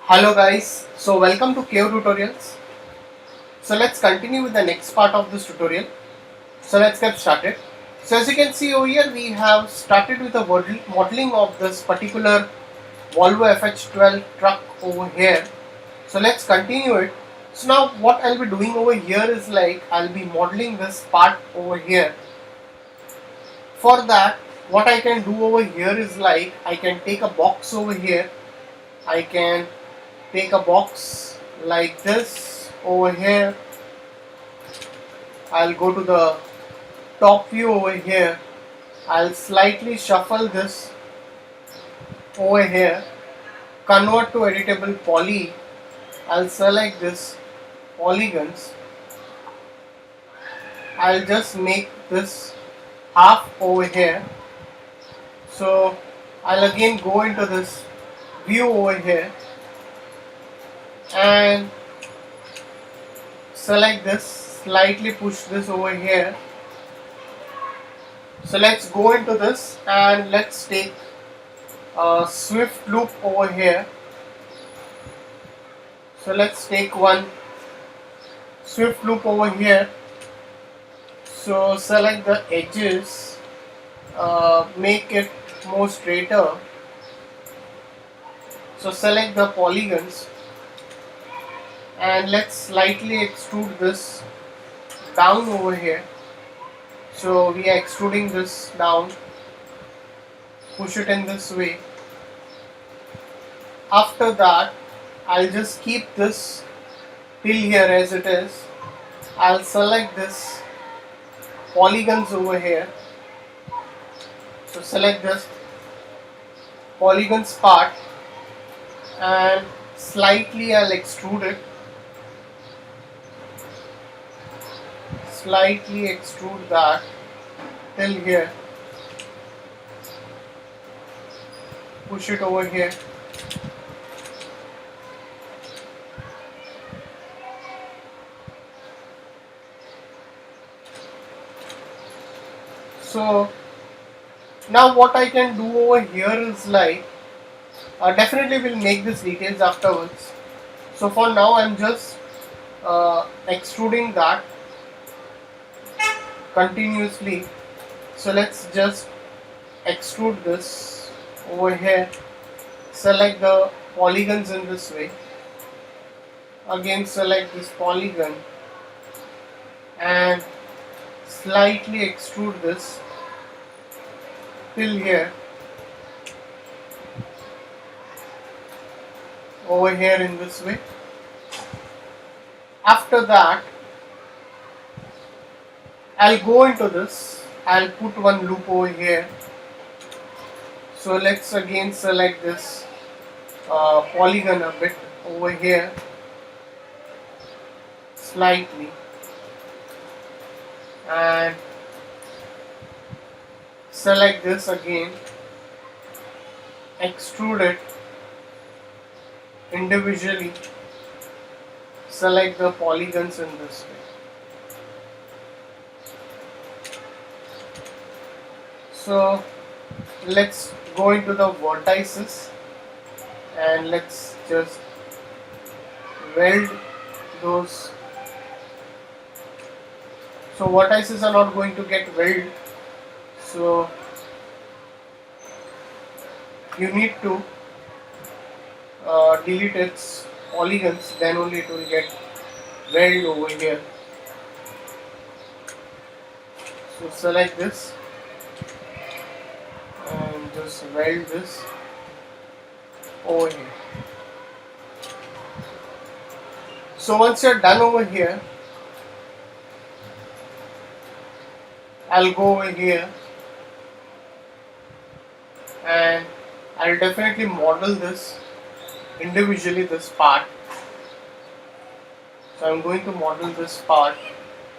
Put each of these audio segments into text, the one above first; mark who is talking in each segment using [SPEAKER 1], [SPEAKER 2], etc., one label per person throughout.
[SPEAKER 1] Hello guys, so welcome to Cave Tutorials. So let's continue with the next part of this tutorial. So let's get started. So as you can see over here, we have started with the modeling of this particular Volvo FH12 truck over here. So let's continue it. So now what I'll be doing over here is like I'll be modeling this part over here. For that, what I can do over here is like I can take a box over here. I can take a box like this over here. I'll go to the top view over here. I'll slightly shuffle this over here, convert to editable poly. I'll select this polygons. I'll just make this half over here. So I'll again go into this view over here and select this, slightly push this over here. So let's go into this and let's take a swift loop over here. So let's take one swift loop over here. So select the edges, make it more straighter. So select the polygons and let's slightly extrude this down over here. So we are extruding this down, push it in this way. After that, I'll just keep this till here as it is. I'll select this polygons over here. So select this polygons part and slightly I'll extrude it. Slightly extrude that till here. Push it over here. So now what I can do over here is like definitely we'll make this details afterwards. So for now I'm just extruding that continuously. So let's just extrude this over here. Select the polygons in this way. Again select this polygon and slightly extrude this till here. Over here in this way. After that, I'll go into this. I'll put one loop over here. So let's again select this polygon a bit over here, slightly, and select this again, extrude it individually, select the polygons in this way. So let's go into the vertices and let's just weld those. So vertices are not going to get welded, so you need to delete its polygons, then only it will get weld over here. So select this and just weld this over here. So once you're done over here, I'll go over here and I'll definitely model this individually, this part. So I'm going to model this part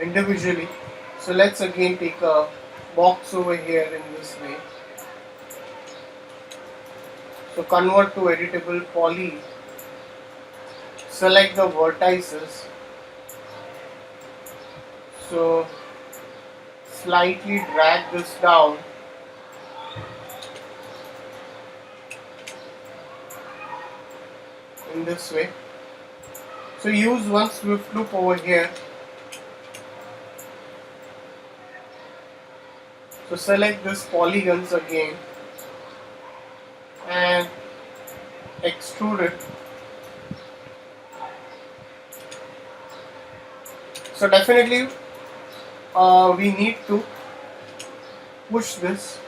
[SPEAKER 1] individually. So let's again take a box over here in this way. So convert to editable poly. Select the vertices. So slightly drag this down in this way. So use one swift loop over here. So select this polygons again and extrude it. So definitely we need to push this,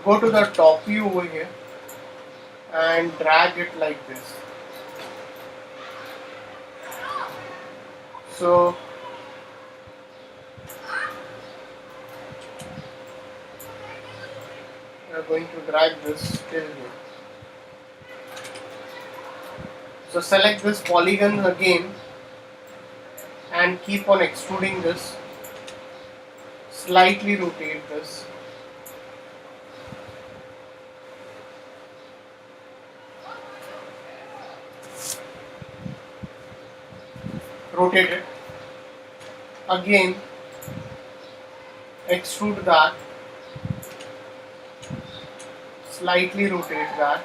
[SPEAKER 1] go to the top view over here and drag it like this. So we are going to drag this till here. So select this polygon again and keep on extruding this. Slightly rotate this. Rotate it. Again, extrude that. Slightly rotate that.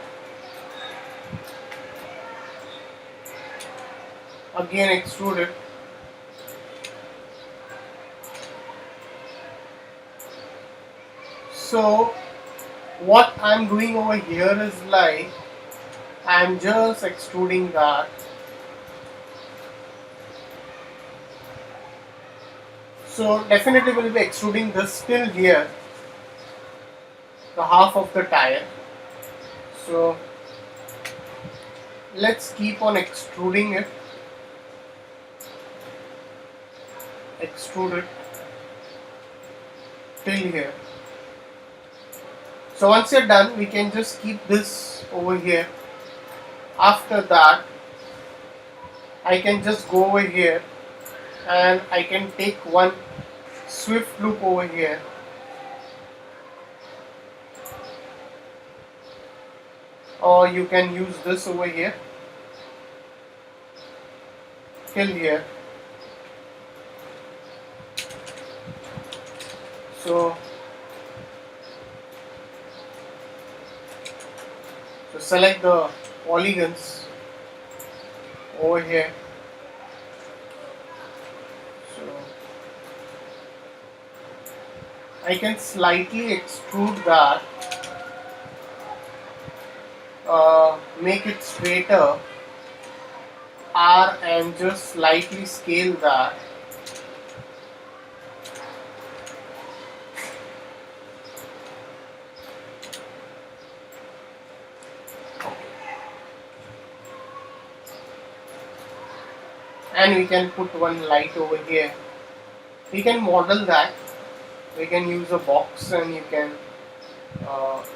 [SPEAKER 1] Again, extrude it. So what I'm doing over here is like I'm just extruding that. So definitely we'll be extruding this till here, the half of the tire. So let's keep on extruding it. Extrude it till here. So once you're done, we can just keep this over here. After that, I can just go over here and I can take one swift loop over here. Or you can use this over here till here. So select the polygons over here. So I can slightly extrude that, make it straighter, R, and just slightly scale that. And we can put one light over here. We can model that. We can use a box and you can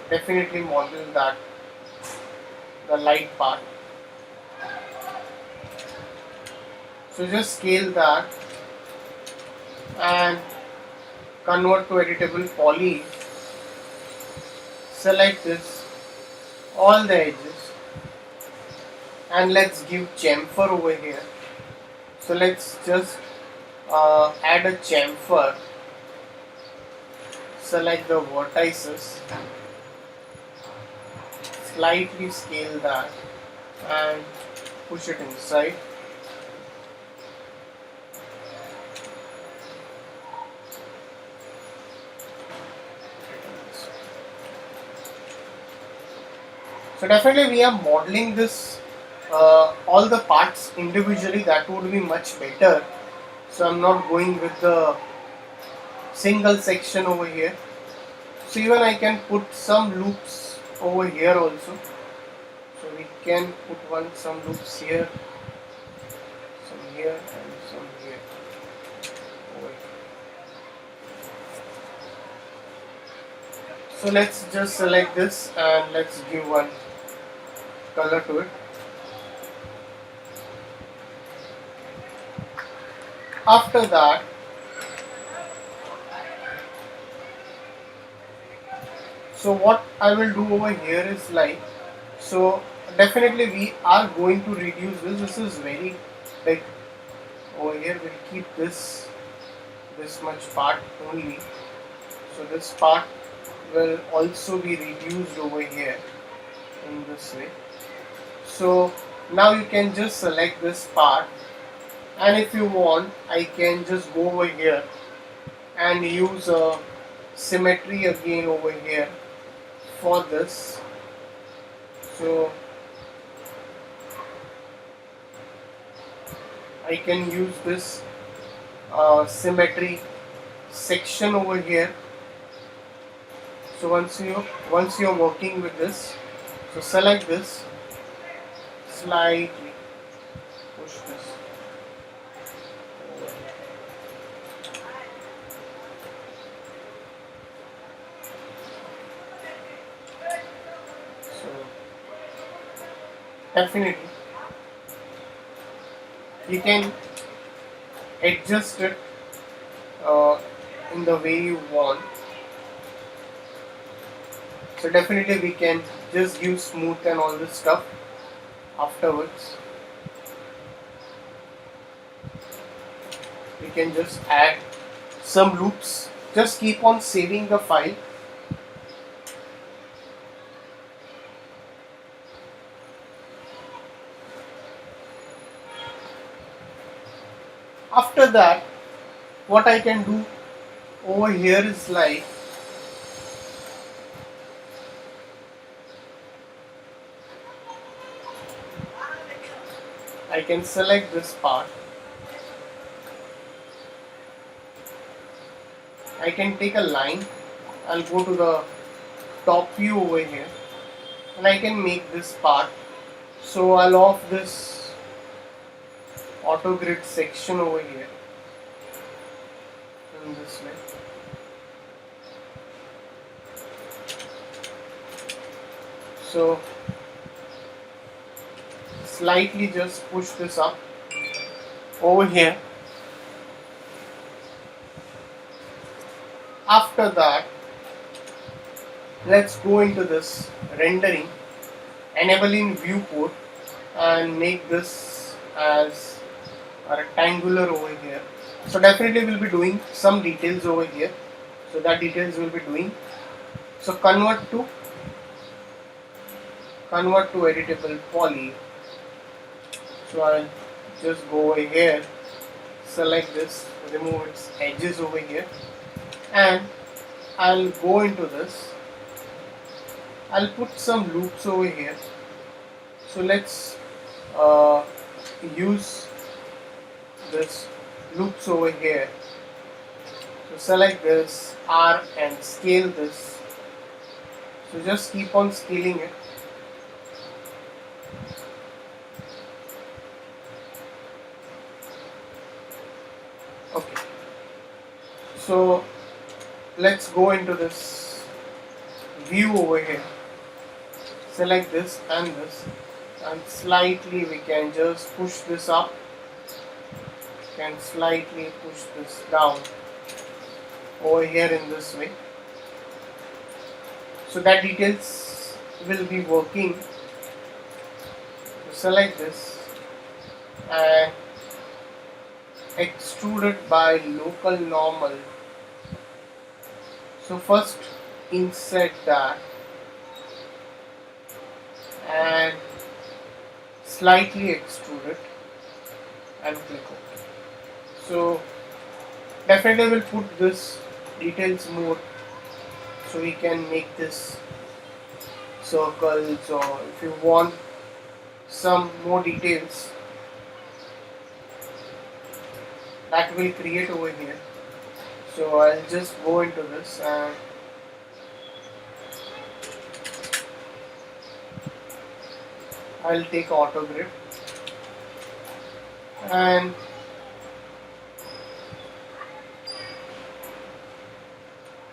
[SPEAKER 1] definitely model that, the light part. So just scale that and convert to editable poly. Select this, all the edges, and let's give chamfer over here. So let's just add a chamfer. Select the vertices, slightly scale that and push it inside. So definitely we are modeling this all the parts individually, that would be much better. So I'm not going with the single section over here. So even I can put some loops over here also. So we can put some loops here, some here and some here. Over here. So let's just select this and let's give one color to it. After that, so what I will do over here is like, so definitely we are going to reduce this. This is very big over here. We'll keep this much part only. So this part will also be reduced over here. in this way. So now you can just select this part, and if you want I can just go over here and use a symmetry again over here for this. So I can use this symmetry section over here. So once you're working with this, so select this, slightly push this over here. So definitely you can adjust it uh, in the way you want. So definitely we can just give smooth and all this stuff afterwards. We can just add some loops. Just keep on saving the file. After that, what I can do over here is like I can select this part. I can take a line. I'll go to the top view over here and I can make this part. So I'll off this auto grid section over here in this way. So slightly just push this up over here. After that, let's go into this rendering, enabling viewport, and make this as a rectangular over here. So definitely we'll be doing some details over here. So that details we'll be doing. So convert to editable poly. So I'll just go over here, select this, remove its edges over here, and I'll go into this. I'll put some loops over here. So let's use this loops over here. So select this R and scale this. So just keep on scaling it. Okay. So let's go into this view over here. Select this and slightly we can just push this up. Can slightly push this down over here in this way. So that details will be working. So select this and extrude it by local normal. So first insert that and slightly extrude it and click OK. So definitely we'll put this details more, so we can make this circles, or if you want some more details that will create over here. So I'll just go into this and I'll take auto grid and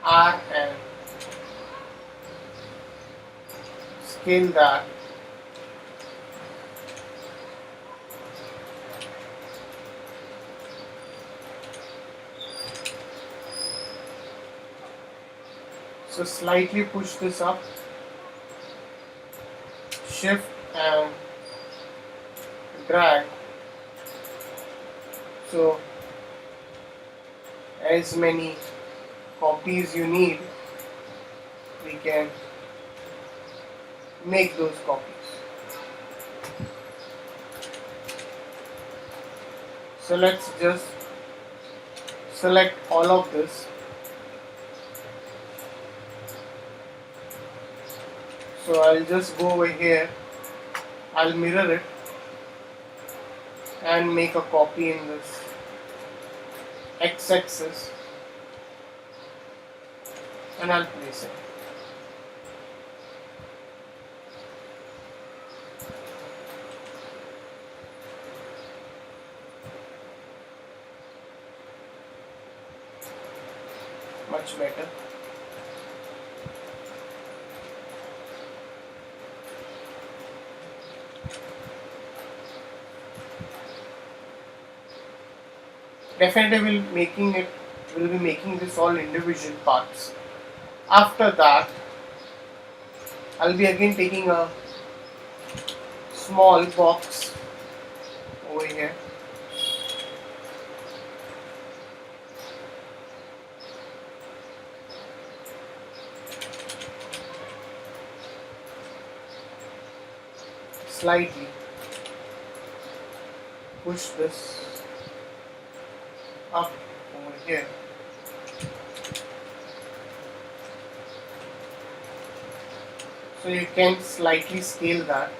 [SPEAKER 1] R and scale that. So slightly push this up, shift and drag. So as many copies you need, we can make those copies. So let's just select all of this. So I'll just go over here, I'll mirror it and make a copy in this x-axis and I'll place it. Much better. Definitely will be making this all individual parts. After that, I'll be again taking a small box over here. Slightly push this up over here. So you can slightly scale that,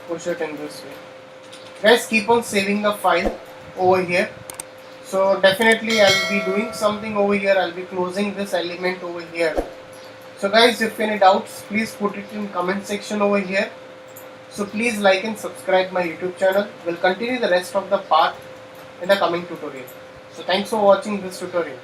[SPEAKER 1] push it in this way. Guys, keep on saving the file over here. So definitely I'll be doing something over here. I'll be closing this element over here. So guys, if any doubts, please put it in comment section over here. So please like and subscribe my YouTube channel. We'll continue the rest of the part in the coming tutorial. So thanks for watching this tutorial.